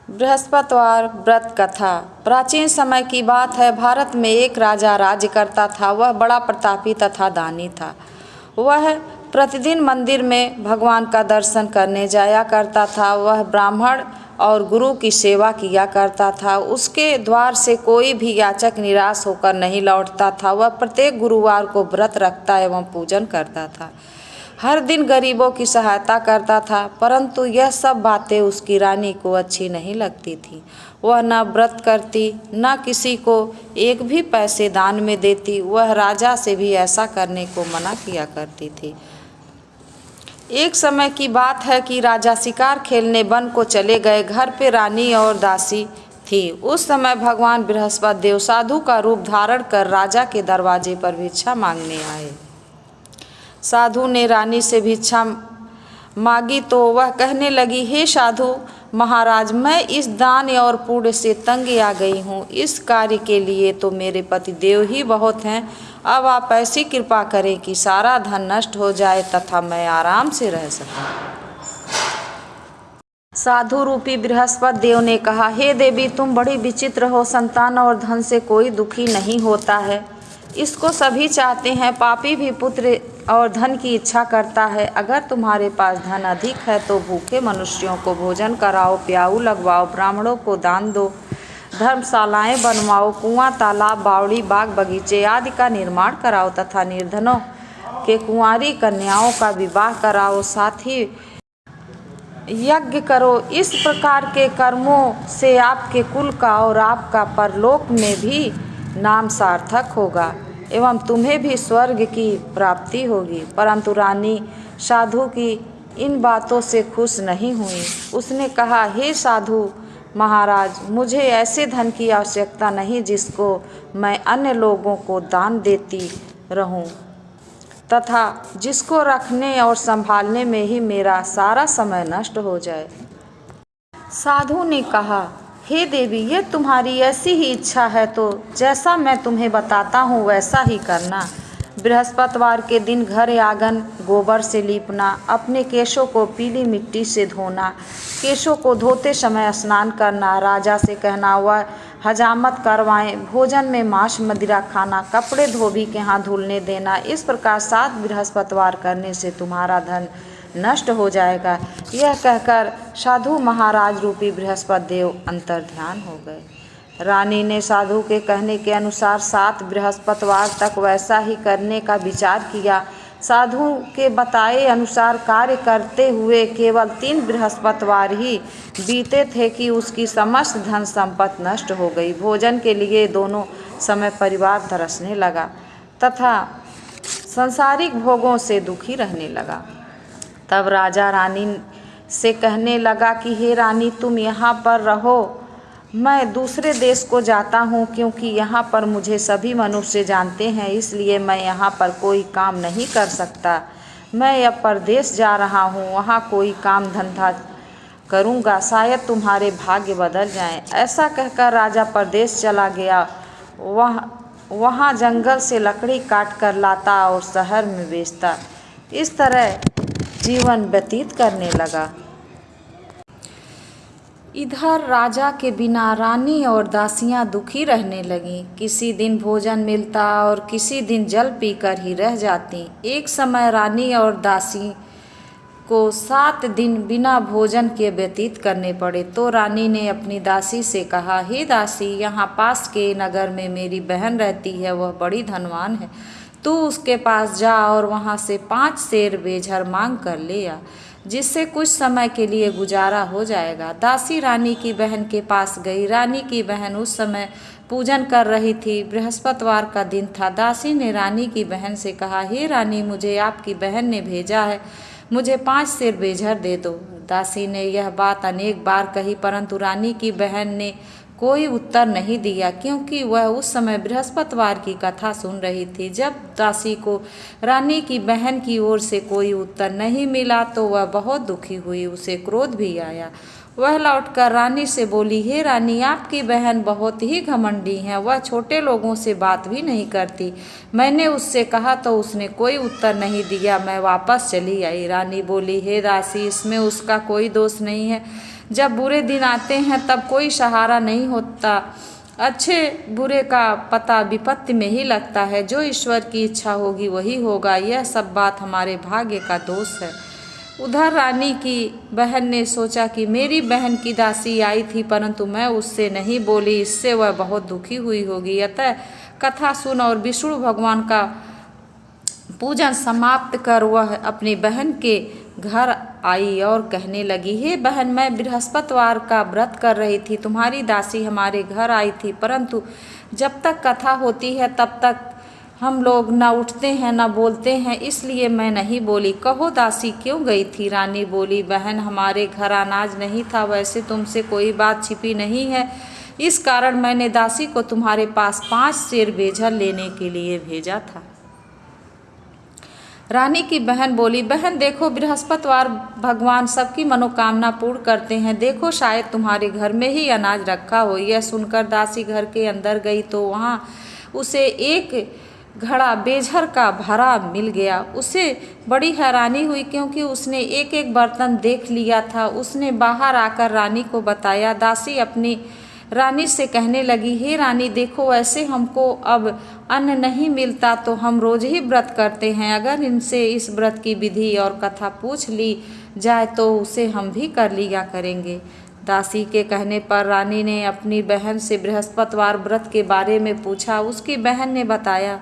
बृहस्पतिवार व्रत कथा। प्राचीन समय की बात है। भारत में एक राजा राज्य करता था। वह बड़ा प्रतापी तथा दानी था। वह प्रतिदिन मंदिर में भगवान का दर्शन करने जाया करता था। वह ब्राह्मण और गुरु की सेवा किया करता था। उसके द्वार से कोई भी याचक निराश होकर नहीं लौटता था। वह प्रत्येक गुरुवार को व्रत रखता एवं पूजन करता था। हर दिन गरीबों की सहायता करता था, परंतु यह सब बातें उसकी रानी को अच्छी नहीं लगती थी। वह न व्रत करती, न किसी को एक भी पैसे दान में देती। वह राजा से भी ऐसा करने को मना किया करती थी। एक समय की बात है कि राजा शिकार खेलने वन को चले गए। घर पे रानी और दासी थी। उस समय भगवान बृहस्पति देव साधु का रूप धारण कर राजा के दरवाजे पर भिक्षा मांगने आए। साधु ने रानी से भिक्षा मांगी तो वह कहने लगी, हे साधु महाराज, मैं इस दान और पुण्य से तंग आ गई हूँ। इस कार्य के लिए तो मेरे पति देव ही बहुत हैं। अब आप ऐसी कृपा करें कि सारा धन नष्ट हो जाए तथा मैं आराम से रह सकूं। साधु रूपी बृहस्पति देव ने कहा, हे देवी, तुम बड़ी विचित्र हो। संतान और धन से कोई दुखी नहीं होता है, इसको सभी चाहते हैं। पापी भी पुत्र और धन की इच्छा करता है। अगर तुम्हारे पास धन अधिक है तो भूखे मनुष्यों को भोजन कराओ, प्याऊ लगवाओ, ब्राह्मणों को दान दो, धर्मशालाएं बनवाओ, कुआं, तालाब, बावड़ी, बाग बगीचे आदि का निर्माण कराओ तथा निर्धनों के कुंवारी कन्याओं का विवाह कराओ, साथ ही यज्ञ करो। इस प्रकार के कर्मों से आपके कुल का और आपका परलोक में भी नाम सार्थक होगा एवं तुम्हें भी स्वर्ग की प्राप्ति होगी। परंतु रानी साधु की इन बातों से खुश नहीं हुई। उसने कहा, हे साधु महाराज, मुझे ऐसे धन की आवश्यकता नहीं जिसको मैं अन्य लोगों को दान देती रहूं तथा जिसको रखने और संभालने में ही मेरा सारा समय नष्ट हो जाए। साधु ने कहा, हे देवी, ये तुम्हारी ऐसी ही इच्छा है तो जैसा मैं तुम्हें बताता हूँ वैसा ही करना। बृहस्पतिवार के दिन घर आंगन गोबर से लीपना, अपने केशों को पीली मिट्टी से धोना, केशों को धोते समय स्नान करना, राजा से कहना वह हजामत करवाएं, भोजन में मांस मदिरा खाना, कपड़े धोबी के हाथ धुलने देना। इस प्रकार 7 बृहस्पतिवार करने से तुम्हारा धन नष्ट हो जाएगा। यह कहकर साधु महाराज रूपी बृहस्पति देव अंतर्ध्यान हो गए। रानी ने साधु के कहने के अनुसार 7 बृहस्पतिवार तक वैसा ही करने का विचार किया। साधु के बताए अनुसार कार्य करते हुए केवल 3 बृहस्पतिवार ही बीते थे कि उसकी समस्त धन संपत्ति नष्ट हो गई। भोजन के लिए दोनों समय परिवार तरसने लगा तथा सांसारिक भोगों से दुखी रहने लगा। तब राजा रानी से कहने लगा कि हे रानी, तुम यहाँ पर रहो, मैं दूसरे देश को जाता हूँ, क्योंकि यहाँ पर मुझे सभी मनुष्य जानते हैं, इसलिए मैं यहाँ पर कोई काम नहीं कर सकता। मैं अब परदेश जा रहा हूँ, वहाँ कोई काम धंधा करूँगा, शायद तुम्हारे भाग्य बदल जाएं। ऐसा कहकर राजा परदेश चला गया। वहाँ जंगल से लकड़ी काट कर लाता और शहर में बेचता। इस तरह जीवन व्यतीत करने लगा। इधर राजा के बिना रानी और दासियां दुखी रहने लगीं। किसी दिन भोजन मिलता और किसी दिन जल पीकर ही रह जाती। एक समय रानी और दासी को 7 दिन बिना भोजन के व्यतीत करने पड़े तो रानी ने अपनी दासी से कहा, हे दासी, यहाँ पास के नगर में मेरी बहन रहती है, वह बड़ी धनवान है। तू उसके पास जा और वहाँ से 5 सेर बेझर मांग कर ले आ, जिससे कुछ समय के लिए गुजारा हो जाएगा। दासी रानी की बहन के पास गई। रानी की बहन उस समय पूजन कर रही थी। बृहस्पतिवार का दिन था। दासी ने रानी की बहन से कहा, हे रानी, मुझे आपकी बहन ने भेजा है, मुझे 5 सेर बेझर दे दो। दासी ने यह बात अनेक बार कही, परंतु रानी की बहन ने कोई उत्तर नहीं दिया, क्योंकि वह उस समय बृहस्पतिवार की कथा सुन रही थी। जब दासी को रानी की बहन की ओर से कोई उत्तर नहीं मिला तो वह बहुत दुखी हुई। उसे क्रोध भी आया। वह लौटकर रानी से बोली, हे रानी, आपकी बहन बहुत ही घमंडी है, वह छोटे लोगों से बात भी नहीं करती। मैंने उससे कहा तो उसने कोई उत्तर नहीं दिया, मैं वापस चली आई। रानी बोली, हे दासी, इसमें उसका कोई दोष नहीं है। जब बुरे दिन आते हैं तब कोई सहारा नहीं होता। अच्छे बुरे का पता विपत्ति में ही लगता है। जो ईश्वर की इच्छा होगी वही होगा। यह सब बात हमारे भाग्य का दोष है। उधर रानी की बहन ने सोचा कि मेरी बहन की दासी आई थी परंतु मैं उससे नहीं बोली, इससे वह बहुत दुखी हुई होगी। अतः कथा सुन और विष्णु भगवान का पूजन समाप्त कर वह अपनी बहन के घर आई और कहने लगी, हे बहन, मैं बृहस्पतिवार का व्रत कर रही थी। तुम्हारी दासी हमारे घर आई थी परंतु जब तक कथा होती है तब तक हम लोग न उठते हैं न बोलते हैं, इसलिए मैं नहीं बोली। कहो दासी क्यों गई थी? रानी बोली, बहन, हमारे घर अनाज नहीं था। वैसे तुमसे कोई बात छिपी नहीं है, इस कारण मैंने दासी को तुम्हारे पास 5 सेर बेझर लेने के लिए भेजा था। रानी की बहन बोली, बहन देखो, बृहस्पतिवार भगवान सबकी मनोकामना पूर्ण करते हैं। देखो शायद तुम्हारे घर में ही अनाज रखा हो। यह सुनकर दासी घर के अंदर गई तो वहाँ उसे एक घड़ा बेझर का भरा मिल गया। उसे बड़ी हैरानी हुई क्योंकि उसने एक एक बर्तन देख लिया था। उसने बाहर आकर रानी को बताया। दासी अपनी रानी से कहने लगी, हे रानी देखो, ऐसे हमको अब अन्न नहीं मिलता तो हम रोज ही व्रत करते हैं। अगर इनसे इस व्रत की विधि और कथा पूछ ली जाए तो उसे हम भी कर लिया करेंगे। दासी के कहने पर रानी ने अपनी बहन से बृहस्पतिवार व्रत के बारे में पूछा। उसकी बहन ने बताया,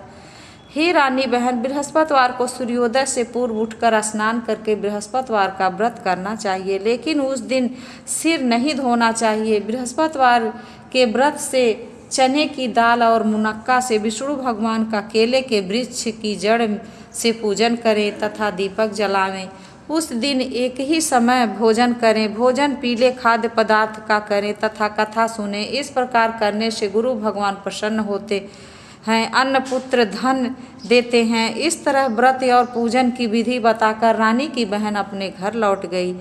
हे रानी बहन, बृहस्पतिवार को सूर्योदय से पूर्व उठकर स्नान करके बृहस्पतिवार का व्रत करना चाहिए, लेकिन उस दिन सिर नहीं धोना चाहिए। बृहस्पतिवार के व्रत से चने की दाल और मुनक्का से विष्णु भगवान का केले के वृक्ष की जड़ से पूजन करें तथा दीपक जलावें। उस दिन एक ही समय भोजन करें। भोजन पीले खाद्य पदार्थ का करें तथा कथा सुने। इस प्रकार करने से गुरु भगवान प्रसन्न होते हैं, अन्न पुत्र धन देते हैं। इस तरह व्रत और पूजन की विधि बताकर रानी की बहन अपने घर लौट गई।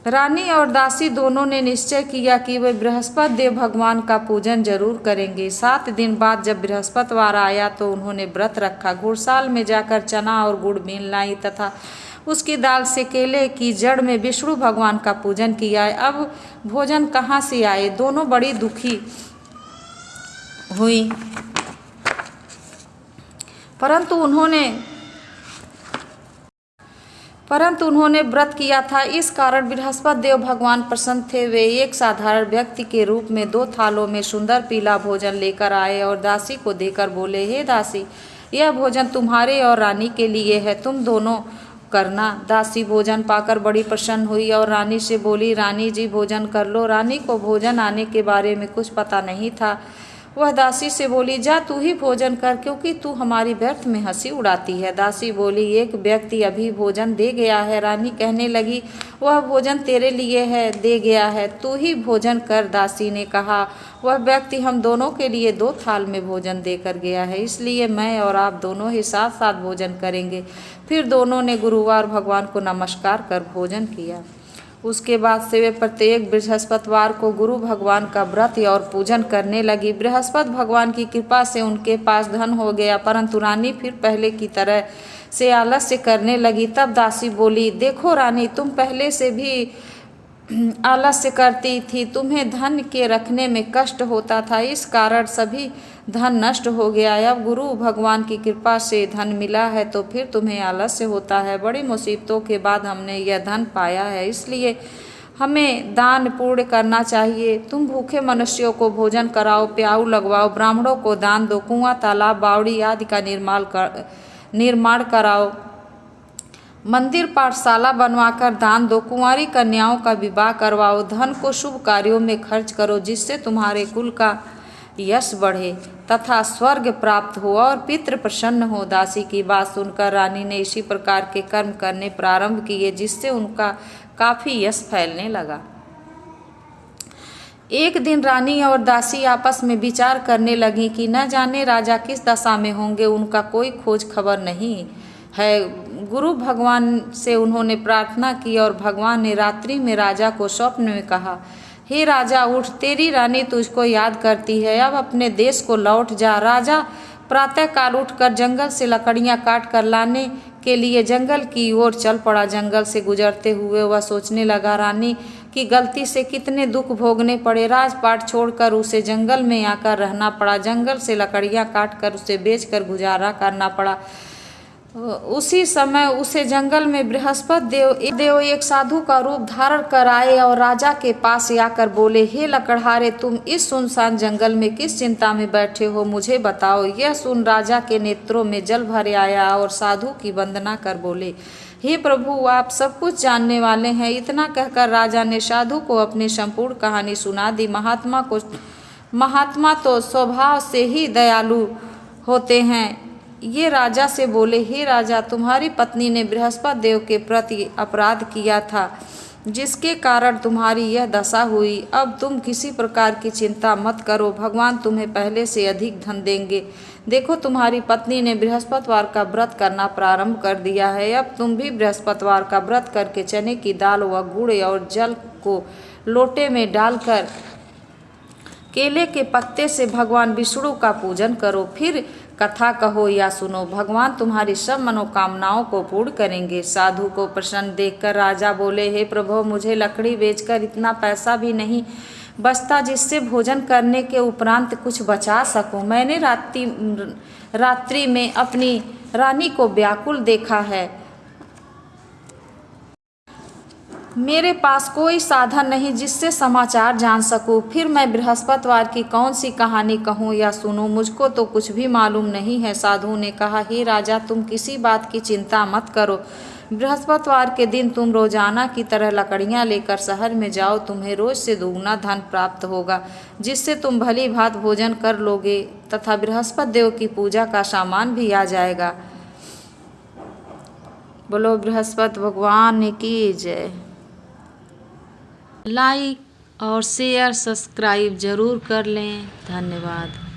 रानी और दासी दोनों ने निश्चय किया कि वे बृहस्पति देव भगवान का पूजन जरूर करेंगे। 7 दिन बाद जब बृहस्पतिवार आया तो उन्होंने व्रत रखा। घुड़साल में जाकर चना और गुड़ बीन लाई तथा उसकी दाल से केले की जड़ में विष्णु भगवान का पूजन किया। अब भोजन कहाँ से आए? दोनों बड़ी दुखी हुई, परंतु उन्होंने व्रत किया था, इस कारण बृहस्पति देव भगवान प्रसन्न थे। वे एक साधारण व्यक्ति के रूप में 2 थालों में सुंदर पीला भोजन लेकर आए और दासी को देकर बोले, हे दासी, यह भोजन तुम्हारे और रानी के लिए है, तुम दोनों करना। दासी भोजन पाकर बड़ी प्रसन्न हुई और रानी से बोली, रानी जी भोजन कर लो। रानी को भोजन आने के बारे में कुछ पता नहीं था। वह दासी से बोली, जा तू ही भोजन कर, क्योंकि तू हमारी व्यर्थ में हंसी उड़ाती है। दासी बोली, एक व्यक्ति अभी भोजन दे गया है। रानी कहने लगी, वह भोजन तेरे लिए है, दे गया है, तू ही भोजन कर। दासी ने कहा, वह व्यक्ति हम दोनों के लिए 2 थाल में भोजन देकर गया है, इसलिए मैं और आप दोनों ही साथ साथ भोजन करेंगे। फिर दोनों ने गुरुवार भगवान को नमस्कार कर भोजन किया। उसके बाद से वे प्रत्येक बृहस्पतिवार को गुरु भगवान का व्रत और पूजन करने लगी। बृहस्पति भगवान की कृपा से उनके पास धन हो गया, परंतु रानी फिर पहले की तरह से आलस्य करने लगी। तब दासी बोली, देखो रानी, तुम पहले से भी आलस्य करती थी, तुम्हें धन के रखने में कष्ट होता था, इस कारण सभी धन नष्ट हो गया। अब गुरु भगवान की कृपा से धन मिला है तो फिर तुम्हें आलस्य होता है। बड़ी मुसीबतों के बाद हमने यह धन पाया है, इसलिए हमें दान पुण्य करना चाहिए। तुम भूखे मनुष्यों को भोजन कराओ, प्याऊ लगवाओ, ब्राह्मणों को दान दो, कुआं तालाब बावड़ी आदि का निर्माण कराओ, मंदिर पाठशाला बनवाकर दान दो, कुंवारी कन्याओं का विवाह करवाओ, धन को शुभ कार्यों में खर्च करो, जिससे तुम्हारे कुल का यश बढ़े तथा स्वर्ग प्राप्त हो और पितृ प्रसन्न हो। दासी की बात सुनकर रानी ने इसी प्रकार के कर्म करने प्रारंभ किए, जिससे उनका काफी यश फैलने लगा। एक दिन रानी और दासी आपस में विचार करने लगी कि न जाने राजा किस दशा में होंगे, उनका कोई खोज खबर नहीं है। गुरु भगवान से उन्होंने प्रार्थना की और भगवान ने रात्रि में राजा को स्वप्न में कहा, हे राजा उठ, तेरी रानी तुझको याद करती है, अब अपने देश को लौट जा। राजा प्रातःकाल उठकर जंगल से लकड़ियां काट कर लाने के लिए जंगल की ओर चल पड़ा। जंगल से गुजरते हुए वह सोचने लगा, रानी कि गलती से कितने दुख भोगने पड़े। राजपाट छोड़कर उसे जंगल में आकर रहना पड़ा। जंगल से लकड़ियाँ काटकर उसे बेचकर गुजारा करना पड़ा। उसी समय उसे जंगल में बृहस्पति देव एक साधु का रूप धारण कर आए और राजा के पास आकर बोले, हे लकड़हारे, तुम इस सुनसान जंगल में किस चिंता में बैठे हो, मुझे बताओ। यह सुन राजा के नेत्रों में जल भर आया और साधु की वंदना कर बोले, हे प्रभु, आप सब कुछ जानने वाले हैं। इतना कहकर राजा ने साधु को अपनी संपूर्ण कहानी सुना दी। महात्मा तो स्वभाव से ही दयालु होते हैं। ये राजा से बोले, हे राजा, तुम्हारी पत्नी ने बृहस्पति देव के प्रति अपराध किया था, जिसके कारण तुम्हारी यह दशा हुई। अब तुम किसी प्रकार की चिंता मत करो, भगवान तुम्हें पहले से अधिक धन देंगे। देखो, तुम्हारी पत्नी ने बृहस्पतिवार का व्रत करना प्रारंभ कर दिया है। अब तुम भी बृहस्पतिवार का व्रत करके चने की दाल व गुड़ और जल को लोटे में डालकर केले के पत्ते से भगवान विष्णु का पूजन करो। फिर कथा कहो या सुनो, भगवान तुम्हारी सब मनोकामनाओं को पूर्ण करेंगे। साधु को प्रसन्न देखकर राजा बोले, हे प्रभु, मुझे लकड़ी बेचकर इतना पैसा भी नहीं बचता जिससे भोजन करने के उपरांत कुछ बचा सकूं। मैंने रात्रि में अपनी रानी को व्याकुल देखा है। मेरे पास कोई साधन नहीं जिससे समाचार जान सकूं। फिर मैं बृहस्पतिवार की कौन सी कहानी कहूं या सुनूं, मुझको तो कुछ भी मालूम नहीं है। साधु ने कहा, हे राजा, तुम किसी बात की चिंता मत करो। बृहस्पतिवार के दिन तुम रोजाना की तरह लकड़ियां लेकर शहर में जाओ। तुम्हें रोज से दुगना धन प्राप्त होगा, जिससे तुम भली भांति भोजन कर लोगे तथा बृहस्पति देव की पूजा का सामान भी आ जाएगा। बोलो बृहस्पति भगवान की जय। लाइक और शेयर सब्सक्राइब जरूर कर लें। धन्यवाद।